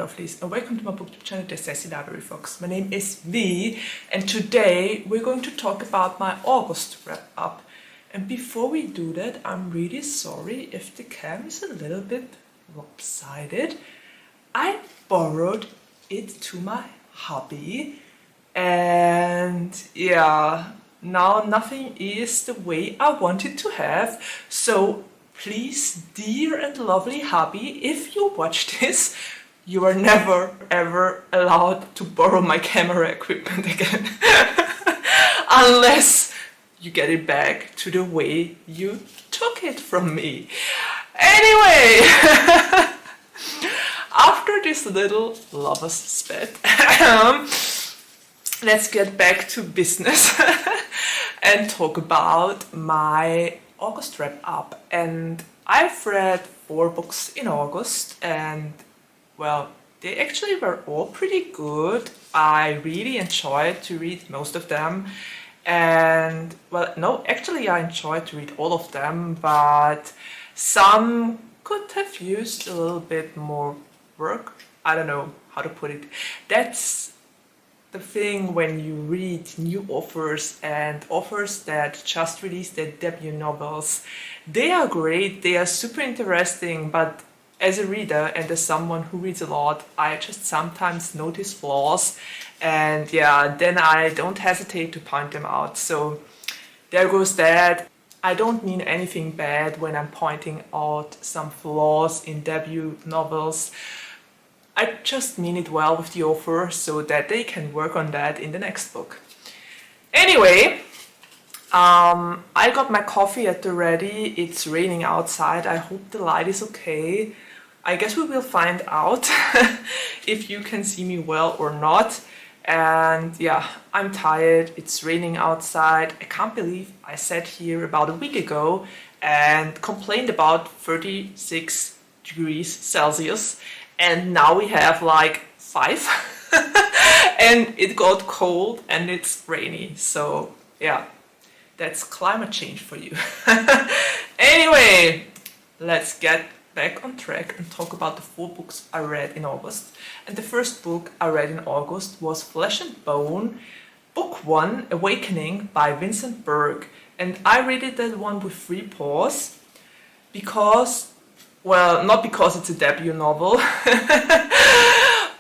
lovelies, and welcome to my BookTube channel, The Sassy Library Fox. My name is V, and today we're going to talk about my August wrap-up. And before we do that, I'm really sorry if the cam is a little bit lopsided. I borrowed it to my hubby, and yeah, now nothing is the way I want it to have. So please, dear and lovely hubby, if you watch this, you are never ever allowed to borrow my camera equipment again. Unless you get it back to the way you took it from me. Anyway, after this little lovers spat, let's get back to business and talk about my August wrap-up. And I've read 4 books in August, and well, they actually were all pretty good. I really enjoyed to read most of them, and well, no, actually I enjoyed to read all of them, but some could have used a little bit more work. I don't know how to put it. That's the thing when you read new authors and authors that just released their debut novels. They are great, they are super interesting, but as a reader and as someone who reads a lot, I just sometimes notice flaws, and yeah, then I don't hesitate to point them out. So there goes that. I don't mean anything bad when I'm pointing out some flaws in debut novels. I just mean it well with the author so that they can work on that in the next book. Anyway, I got my coffee at the ready. It's raining outside. I hope the light is okay. I guess we will find out if you can see me well or not. And yeah, I'm tired. It's raining outside. I can't believe I sat here about a week ago and complained about 36 degrees Celsius. And now we have like 5 and it got cold and it's rainy. So yeah, that's climate change for you. Anyway, let's get back on track and talk about the 4 books I read in August. And the first book I read in August was Flesh and Bone, Book 1, Awakening by Vincent Burke. And I read that one with 3 paws because, well, not because it's a debut novel,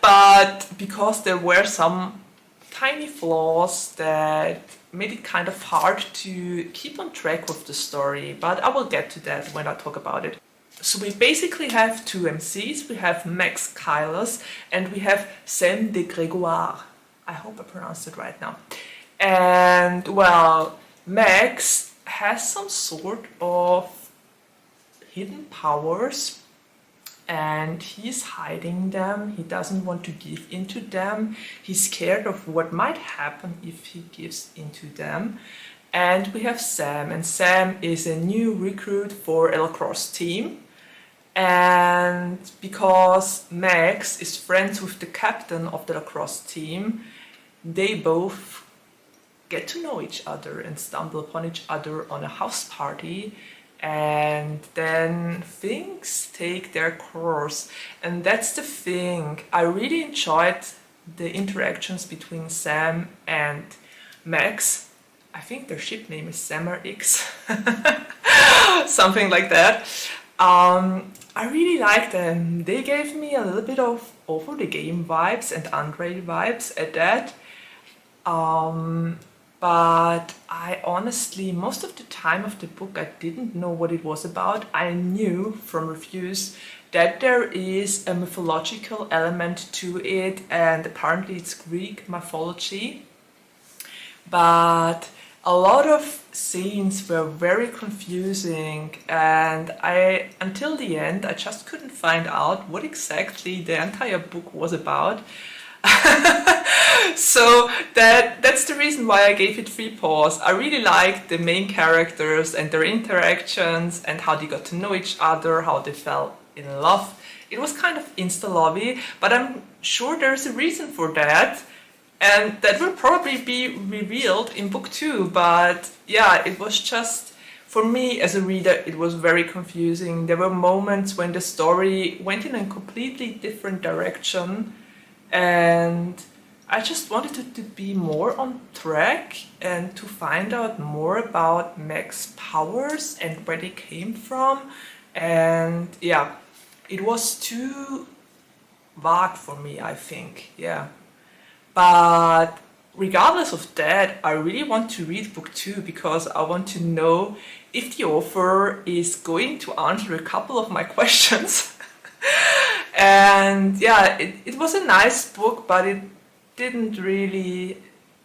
but because there were some tiny flaws that made it kind of hard to keep on track with the story, but I will get to that when I talk about it. So we basically have 2 MCs. We have Max Kylos and we have Sam de Gregoire. I hope I pronounced it right now. And well, Max has some sort of hidden powers and he's hiding them. He doesn't want to give into them. He's scared of what might happen if he gives into them. And we have Sam, and Sam is a new recruit for a lacrosse team. And because Max is friends with the captain of the lacrosse team, they both get to know each other and stumble upon each other on a house party. And then things take their course. And that's the thing. I really enjoyed the interactions between Sam and Max. I think their ship name is Sammer X. Something like that. I really liked them. They gave me a little bit of Over the Game vibes and Andre vibes at that. But I honestly, most of the time of the book, I didn't know what it was about. I knew from reviews that there is a mythological element to it, and apparently it's Greek mythology. But a lot of scenes were very confusing, and until the end, I just couldn't find out what exactly the entire book was about. So that's the reason why I gave it 3 paws. I really liked the main characters and their interactions and how they got to know each other, how they fell in love. It was kind of insta-lovey, but I'm sure there's a reason for that. And that will probably be revealed in book 2, but yeah, it was just, for me as a reader, it was very confusing. There were moments when the story went in a completely different direction, and I just wanted it to be more on track and to find out more about Meg's powers and where they came from. And yeah, it was too vague for me, I think. Yeah. But regardless of that, I really want to read book 2 because I want to know if the author is going to answer a couple of my questions. And yeah, it was a nice book, but it didn't really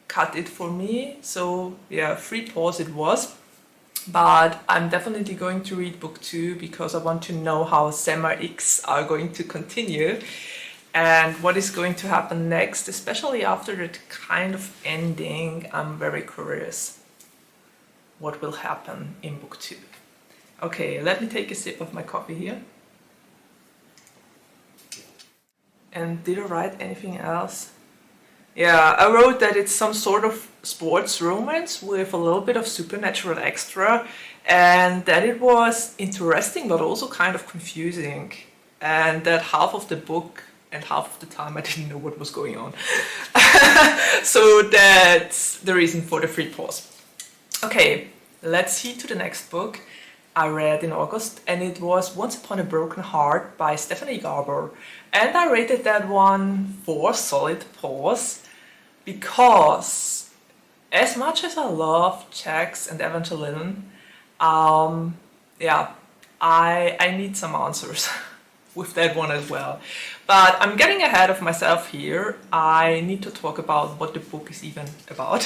cut it for me. So yeah, 3 paws it was. But I'm definitely going to read book 2 because I want to know how Summer X are going to continue and what is going to happen next, especially after that kind of ending. I'm very curious what will happen in book 2. Okay, let me take a sip of my coffee here. And did I write anything else? Yeah, I wrote that it's some sort of sports romance with a little bit of supernatural extra, and that it was interesting but also kind of confusing, and that half of the book and half of the time I didn't know what was going on. So that's the reason for the 3 paws. Okay, let's see to the next book I read in August, and it was Once Upon a Broken Heart by Stephanie Garber. And I rated that one 4 solid paws because as much as I love Jax and Evangeline, yeah, I need some answers with that one as well. But I'm getting ahead of myself here. I need to talk about what the book is even about.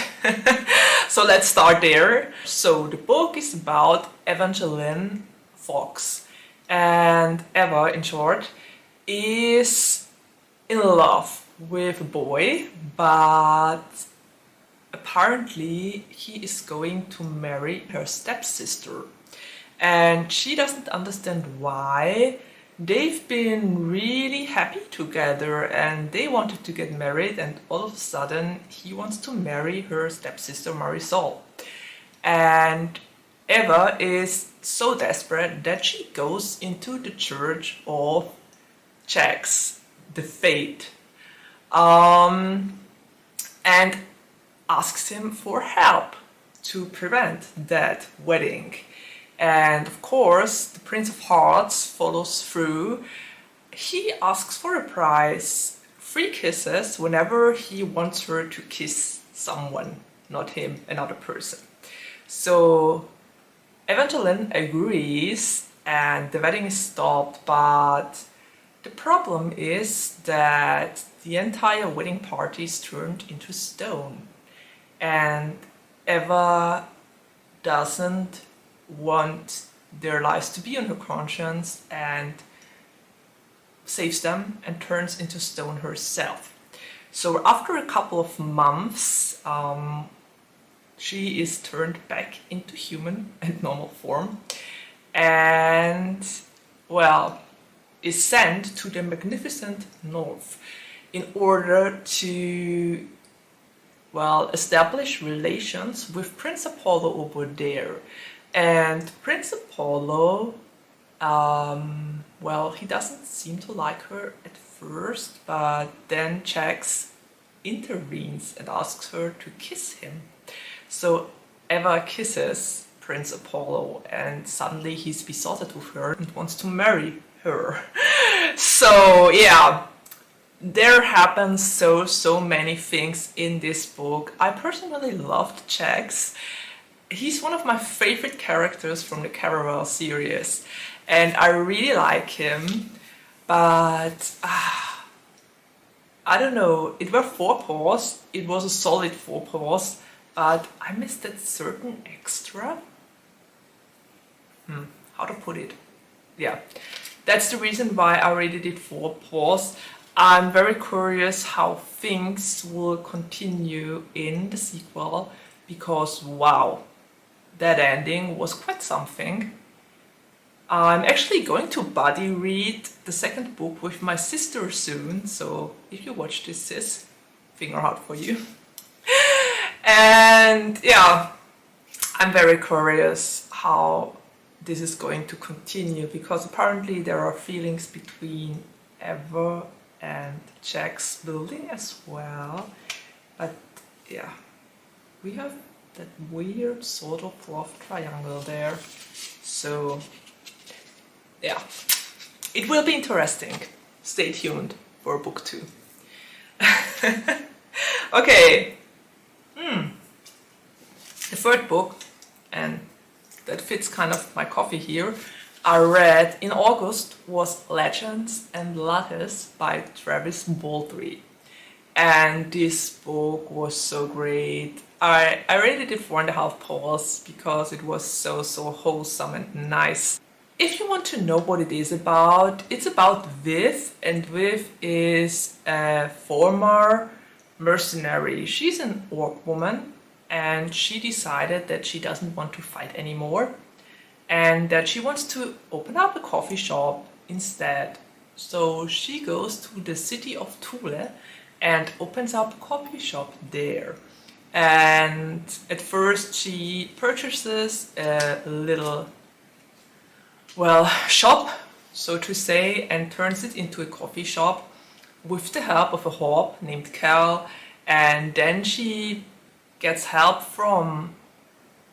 So let's start there. So the book is about Evangeline Fox, and Eva, in short, is in love with a boy, but apparently he is going to marry her stepsister, and she doesn't understand why. They've been really happy together and they wanted to get married, and all of a sudden he wants to marry her stepsister Marisol. And Eva is so desperate that she goes into the church of Jax, the Fate, and asks him for help to prevent that wedding. And of course, the Prince of Hearts follows through. He asks for a prize, 3 kisses, whenever he wants her to kiss someone, not him, another person. So Evangeline agrees and the wedding is stopped, but the problem is that the entire wedding party is turned into stone. And Eva doesn't want their lives to be on her conscience and saves them and turns into stone herself. So after a couple of months, she is turned back into human and normal form, and well, is sent to the magnificent north in order to, well, establish relations with Prince Apollo over there. And Prince Apollo, well, he doesn't seem to like her at first, but then Jax intervenes and asks her to kiss him. So Eva kisses Prince Apollo, and suddenly he's besotted with her and wants to marry her. So yeah, there happens so many things in this book. I personally loved Jax. He's one of my favorite characters from the Caraval series, and I really like him, but I don't know, it were 4 paws, it was a solid 4 paws, but I missed that certain extra. How to put it? Yeah, that's the reason why I rated it 4 paws. I'm very curious how things will continue in the sequel, because wow, that ending was quite something. I'm actually going to buddy read the 2nd book with my sister soon, so if you watch this, sis, finger out for you. And yeah, I'm very curious how this is going to continue, because apparently there are feelings between Ever and Jack's building as well. But yeah, we have that weird sort of love triangle there. So yeah, it will be interesting. Stay tuned for book 2. Okay, the third book, and that fits kind of my coffee here, I read in August was Legends and Lattes by Travis Baldree. And this book was so great. I rated it 4.5 paws because it was so wholesome and nice. If you want to know what it is about, it's about Viv, and Viv is a former mercenary. She's an orc woman, and she decided that she doesn't want to fight anymore and that she wants to open up a coffee shop instead. So she goes to the city of Thule and opens up a coffee shop there. And at first she purchases a little, well, shop, so to say, and turns it into a coffee shop with the help of a hob named Cal. And then she gets help from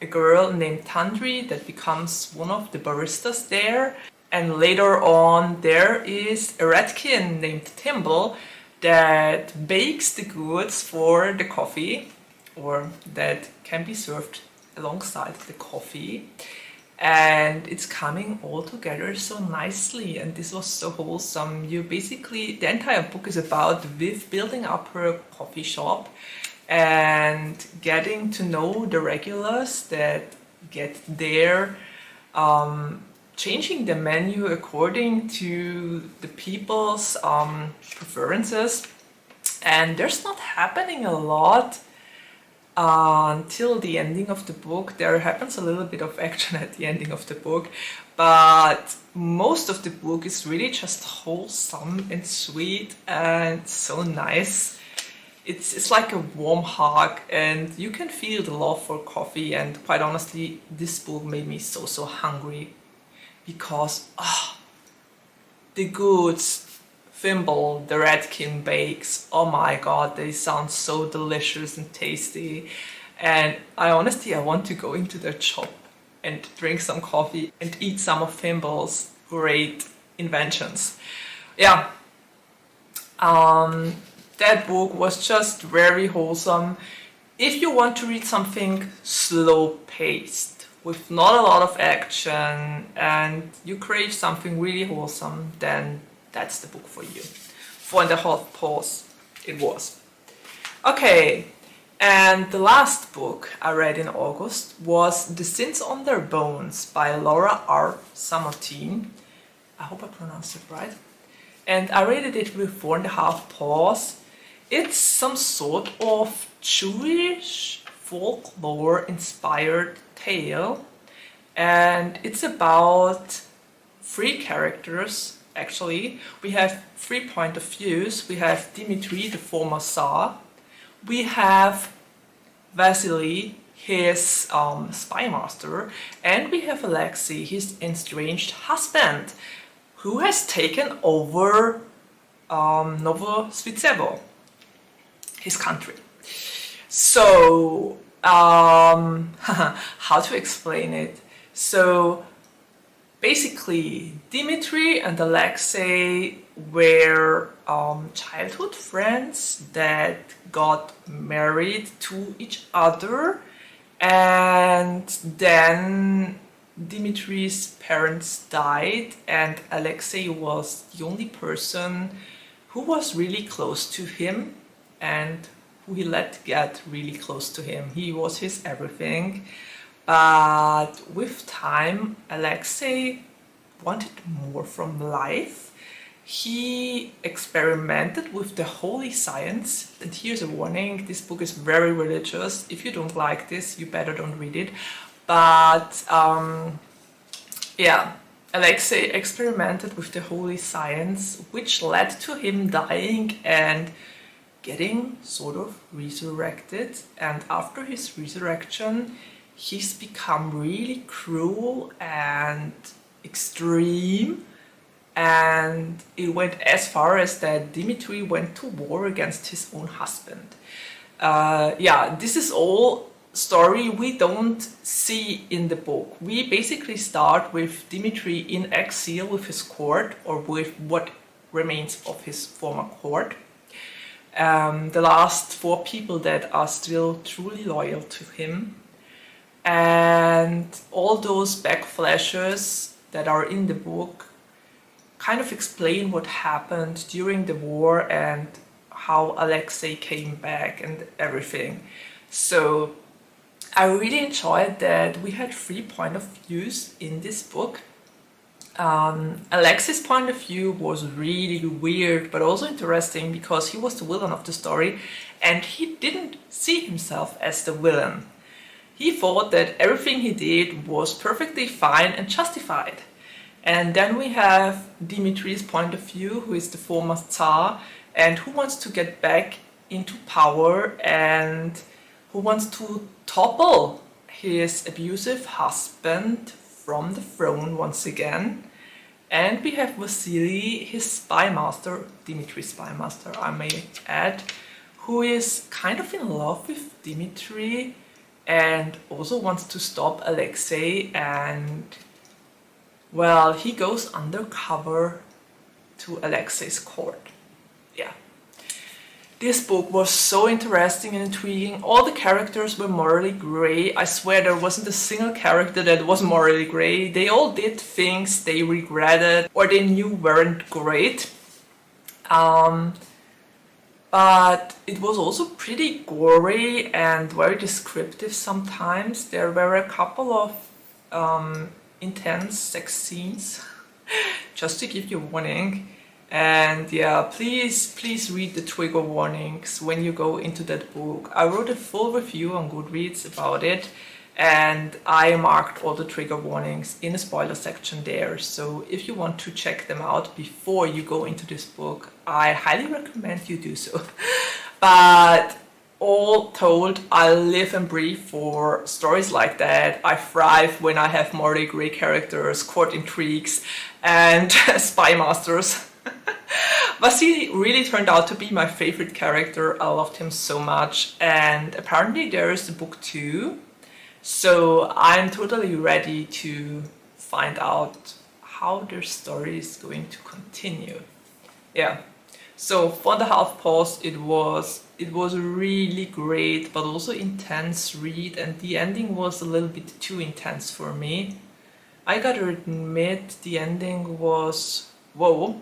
a girl named Tandri that becomes one of the baristas there. And later on there is a redkin named Timble that bakes the goods for the coffee, or that can be served alongside the coffee. And it's coming all together so nicely, and this was so wholesome. You basically, the entire book is about Viv building up her coffee shop and getting to know the regulars that get there, changing the menu according to the people's preferences. And there's not happening a lot until the ending of the book. There happens a little bit of action at the ending of the book, but most of the book is really just wholesome and sweet and so nice. It's like a warm hug, and you can feel the love for coffee. And quite honestly, this book made me so hungry, because the goods Thimble, the redkin bakes, oh my god, they sound so delicious and tasty. And I want to go into their shop and drink some coffee and eat some of Thimble's great inventions. Yeah, that book was just very wholesome. If you want to read something slow-paced, with not a lot of action, and you crave something really wholesome, then that's the book for you. 4.5 paws it was. Okay, and the last book I read in August was The Sins on Their Bones by Laura R. Samotin. I hope I pronounced it right. And I rated it with 4.5 paws. It's some sort of Jewish folklore inspired tale, and it's about 3 characters. Actually, we have 3 point of views. We have Dimitri, the former Tsar. We have Vasily, his spy master, and we have Alexei, his estranged husband, who has taken over Novosvitsevo, his country. So, how to explain it? So, basically, Dimitri and Alexei were childhood friends that got married to each other, and then Dimitri's parents died, and Alexei was the only person who was really close to him and who he let get really close to him. He was his everything. But with time, Alexei wanted more from life. He experimented with the holy science, and here's a warning, this book is very religious. If you don't like this, you better don't read it. But yeah, Alexei experimented with the holy science, which led to him dying and getting sort of resurrected. And after his resurrection, he's become really cruel and extreme, and it went as far as that Dimitri went to war against his own husband. Yeah, this is all story we don't see in the book. We basically start with Dimitri in exile with his court, or with what remains of his former court. The last 4 people that are still truly loyal to him. And all those backflashes that are in the book kind of explain what happened during the war and how Alexei came back and everything. So I really enjoyed that we had 3 point of views in this book. Alexei's point of view was really weird but also interesting because he was the villain of the story and he didn't see himself as the villain. He thought that everything he did was perfectly fine and justified. And then we have Dimitri's point of view, who is the former Tsar and who wants to get back into power and who wants to topple his abusive husband from the throne once again. And we have Vasily, his spy master, Dimitri's spy master, I may add, who is kind of in love with Dimitri and also wants to stop Alexei, and well, he goes undercover to Alexei's court. Yeah. This book was so interesting and intriguing. All the characters were morally grey. I swear there wasn't a single character that was morally grey. They all did things they regretted or they knew weren't great. But it was also pretty gory and very descriptive sometimes. There were a couple of intense sex scenes, just to give you a warning. And yeah, please read the trigger warnings when you go into that book. I wrote a full review on Goodreads about it, and I marked all the trigger warnings in the spoiler section there. So if you want to check them out before you go into this book, I highly recommend you do so. But all told, I live and breathe for stories like that. I thrive when I have morally grey characters, court intrigues, and spy masters. Vasily really turned out to be my favorite character. I loved him so much, and apparently there is a book 2. So I'm totally ready to find out how their story is going to continue. Yeah, so for the Half Past, it was a really great but also intense read, and the ending was a little bit too intense for me. I gotta admit, the ending was whoa.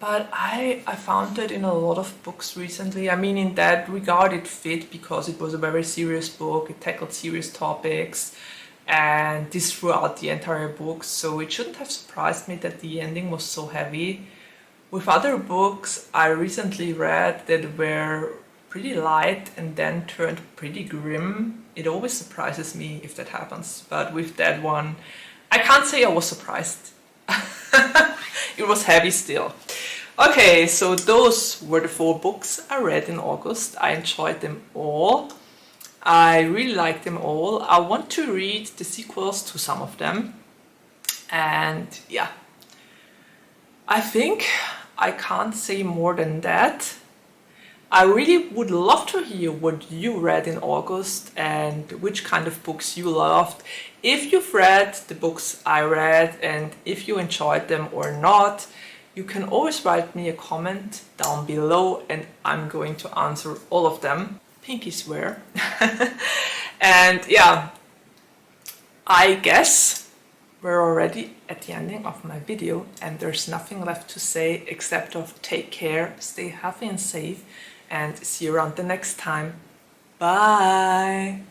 But I found it in a lot of books recently. I mean, in that regard it fit because it was a very serious book, it tackled serious topics, and this throughout the entire book, so it shouldn't have surprised me that the ending was so heavy. With other books I recently read that were pretty light and then turned pretty grim, it always surprises me if that happens. But with that one, I can't say I was surprised. It was heavy still. Okay, so those were the 4 books I read in August. I enjoyed them all. I really liked them all. I want to read the sequels to some of them. And yeah, I think I can't say more than that. I really would love to hear what you read in August and which kind of books you loved. If you've read the books I read and if you enjoyed them or not, you can always write me a comment down below and I'm going to answer all of them. Pinky swear. And yeah, I guess we're already at the ending of my video and there's nothing left to say except of take care, stay healthy and safe, and see you around the next time. Bye!